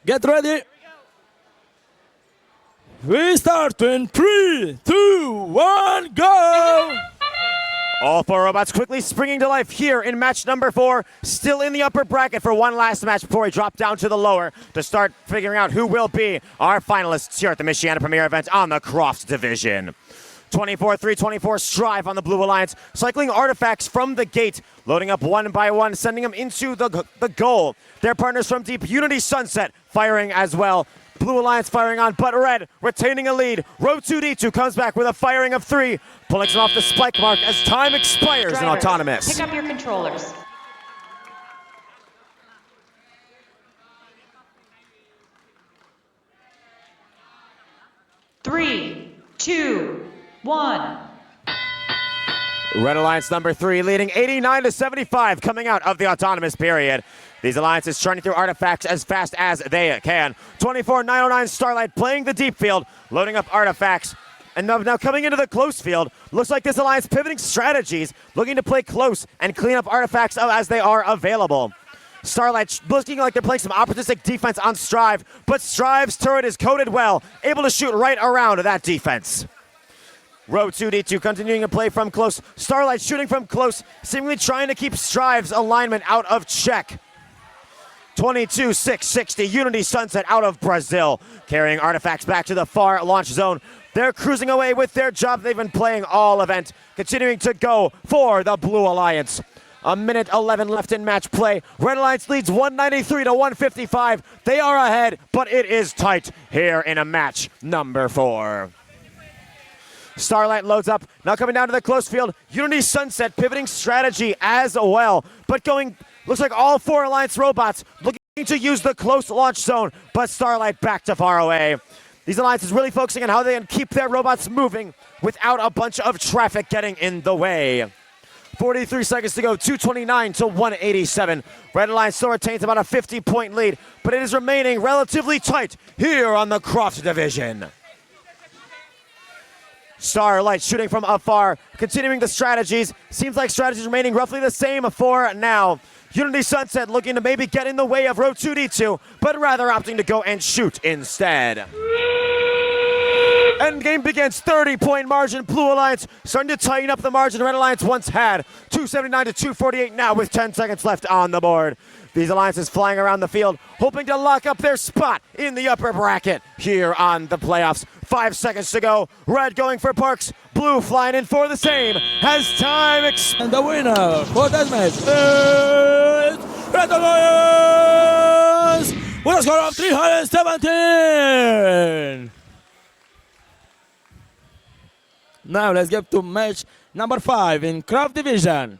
Get ready. We start in 3, 2, 1, go! All four robots quickly springing to life here in match number 4. Still in the upper bracket for one last match before we drop down to the lower to start figuring out who will be our finalists here at the Michiana Premier event on the Croft division. 24-3-24 Strive on the Blue Alliance, cycling artifacts from the gate, loading up one by one, sending them into the goal. Their partners from deep, Unity Sunset, firing as well. Blue Alliance firing on, but Red retaining a lead. Row 2D2 comes back with a firing of 3, pulling some off the spike mark as time expires in Autonomous. Pick up your controllers. Three, 2, 1. Red Alliance number 3 leading 89-75 coming out of the Autonomous period. These alliances churning through artifacts as fast as they can. 24-909 Starlight playing the deep field, loading up artifacts. And now coming into the close field, looks like this alliance pivoting strategies, looking to play close and clean up artifacts as they are available. Starlight looking like they're playing some opportunistic defense on Strive, but Strive's turret is coated well, able to shoot right around that defense. Row 2D2 continuing to play from close. Starlight shooting from close, seemingly trying to keep Strive's alignment out of check. 22-6-60, Unity Sunset out of Brazil, carrying artifacts back to the far launch zone. They're cruising away with their job they've been playing all event, continuing to go for the Blue Alliance. A minute 11 left in match play. Red Alliance leads 193-155. They are ahead, but it is tight here in a match number 4. Starlight loads up, now coming down to the close field. Unity Sunset pivoting strategy as well, but going, looks like all 4 Alliance robots looking to use the close launch zone, but Starlight back to far away. These alliances really focusing on how they can keep their robots moving without a bunch of traffic getting in the way. 43 seconds to go, 229-187. Red Alliance still retains about a 50-point lead, but it is remaining relatively tight here on the Croft division. Starlight shooting from afar, continuing the strategies. Seems like strategies remaining roughly the same for now. Unity Sunset looking to maybe get in the way of Row 2D2, but rather opting to go and shoot instead. Endgame begins, 30-point margin. Blue Alliance starting to tighten up the margin Red Alliance once had. 279-248 now with 10 seconds left on the board. These alliances flying around the field, hoping to lock up their spot in the upper bracket here on the playoffs. 5 seconds to go. Red going for Parks. Blue flying in for the same. Has time And the winner for that match is Red Alliance with a score of 317. Now let's get to match number 5 in Croft division.